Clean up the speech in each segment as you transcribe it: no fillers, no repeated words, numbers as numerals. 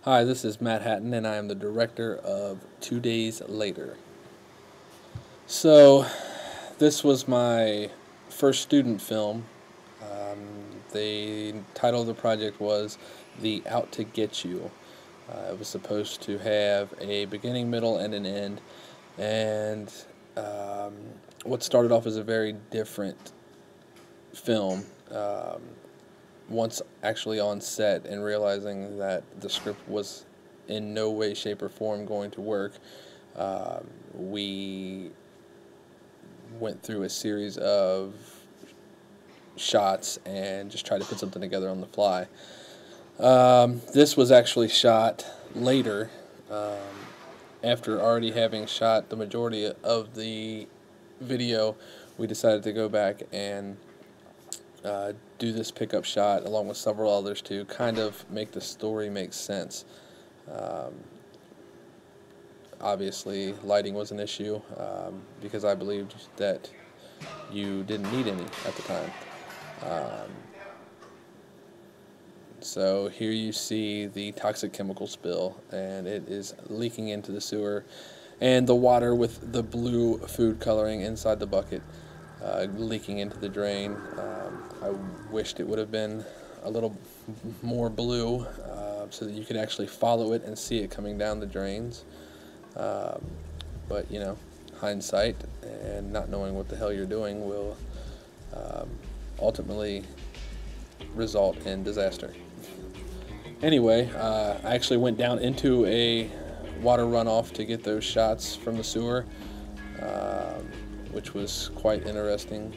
Hi, this is Matt Hatton, and I am the director of 2 Days Later. So, this was my first student film. The title of the project was The Out to Get You. It was supposed to have a beginning, middle, and an end, and um, what started off as a very different film. Once actually on set and realizing that the script was in no way, shape, or form going to work, we went through a series of shots and just tried to put something together on the fly. This was actually shot later, um, after already having shot the majority of the video. We decided to go back and do this pickup shot along with several others to kind of make the story make sense. Um, Obviously, lighting was an issue, because I believed that you didn't need any at the time. Um, so here you see the toxic chemical spill, and it is leaking into the sewer, and the water with the blue food coloring inside the bucket leaking into the drain. I wished it would have been a little more blue, so that you could actually follow it and see it coming down the drains. Um, but hindsight and not knowing what the hell you're doing will um, ultimately result in disaster. Anyway, I actually went down into a water runoff to get those shots from the sewer, um, which was quite interesting.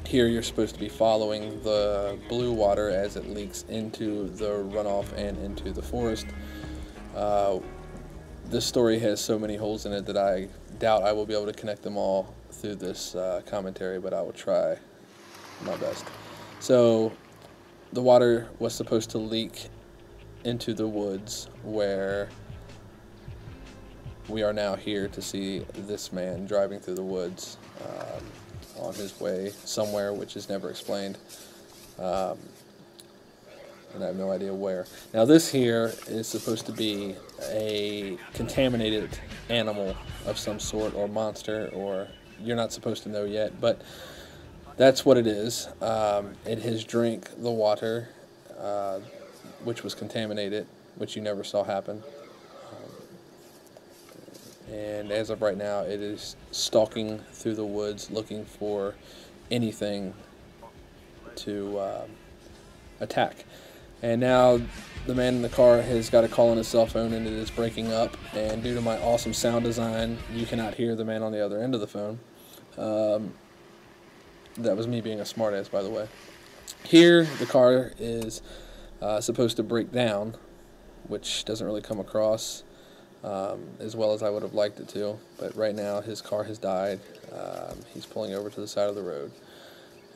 Here you're supposed to be following the blue water as it leaks into the runoff and into the forest. Uh, this story has so many holes in it that I doubt I will be able to connect them all through this commentary, but I will try my best. So, the water was supposed to leak into the woods where we are now here to see this man driving through the woods on his way somewhere, which is never explained. Um, and I have no idea where. Now, this here is supposed to be a contaminated animal of some sort, or monster, or you're not supposed to know yet, but that's what it is. It has drank the water, uh, which was contaminated, which you never saw happen. And as of right now, it is stalking through the woods looking for anything to attack. And now the man in the car has got a call on his cell phone, and it is breaking up. And due to my awesome sound design, you cannot hear the man on the other end of the phone. Um, that was me being a smartass, by the way. Here, the car is supposed to break down, which doesn't really come across as well as I would have liked it to. But right now, his car has died. He's pulling over to the side of the road.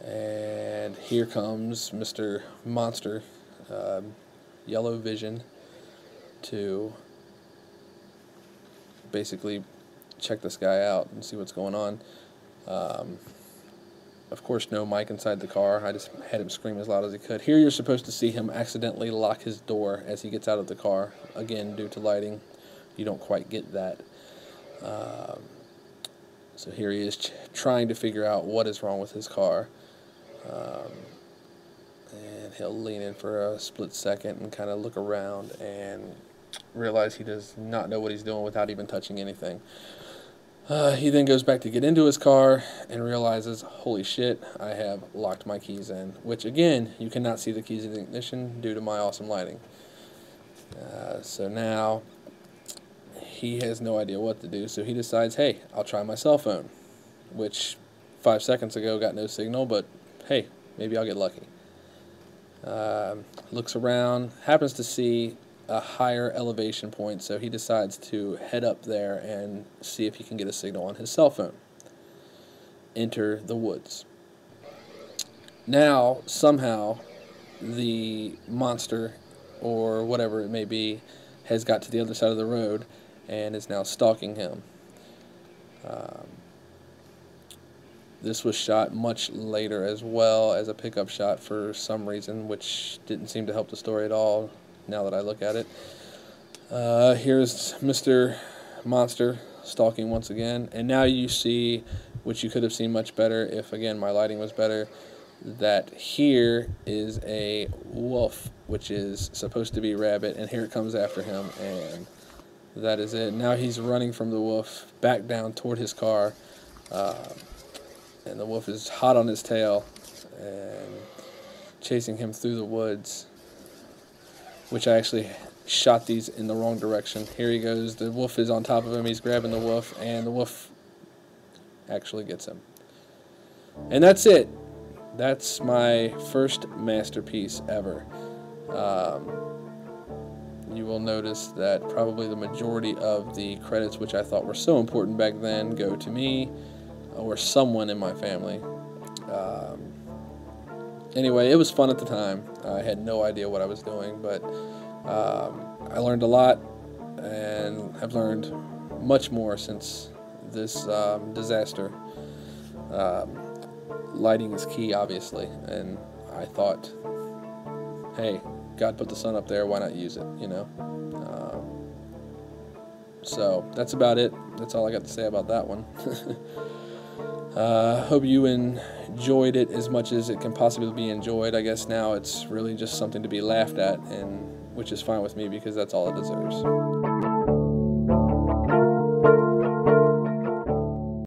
And here comes Mr. Monster, Yellow Vision, to basically check this guy out and see what's going on. Um, of course, no mic inside the car. I just had him scream as loud as he could. Here you're supposed to see him accidentally lock his door as he gets out of the car. Again, due to lighting, you don't quite get that. Um, so here he is trying to figure out what is wrong with his car. And he'll lean in for a split second and kind of look around and realize he does not know what he's doing without even touching anything. He then goes back to get into his car and realizes, holy shit, I have locked my keys in, which again, you cannot see the keys in the ignition due to my awesome lighting. So now he has no idea what to do, so he decides, hey, I'll try my cell phone, which 5 seconds ago got no signal, but hey, maybe I'll get lucky. Looks around, happens to see a higher elevation point, so he decides to head up there and see if he can get a signal on his cell phone. Enter the woods. Now, somehow, the monster, or whatever it may be, has got to the other side of the road and is now stalking him. This was shot much later as well as a pickup shot for some reason, which didn't seem to help the story at all. now that I look at it. Here's Mr. Monster stalking once again, and now you see, which you could have seen much better if, again, my lighting was better, that here is a wolf, which is supposed to be Rabbit, and here it comes after him, and that is it. Now he's running from the wolf back down toward his car, and the wolf is hot on his tail and chasing him through the woods, which I actually shot these in the wrong direction. Here he goes. The wolf is on top of him. He's grabbing the wolf, and the wolf actually gets him. And that's it. That's my first masterpiece ever. You will notice that probably the majority of the credits, which I thought were so important back then, go to me or someone in my family. Anyway, it was fun at the time. I had no idea what I was doing, but I learned a lot, and I've learned much more since this disaster. Lighting is key, obviously, and I thought, hey, God put the sun up there, why not use it, you know? So that's about it. That's all I got to say about that one. Hope you enjoyed it as much as it can possibly be enjoyed. I guess now it's really just something to be laughed at, and which is fine with me because that's all it deserves.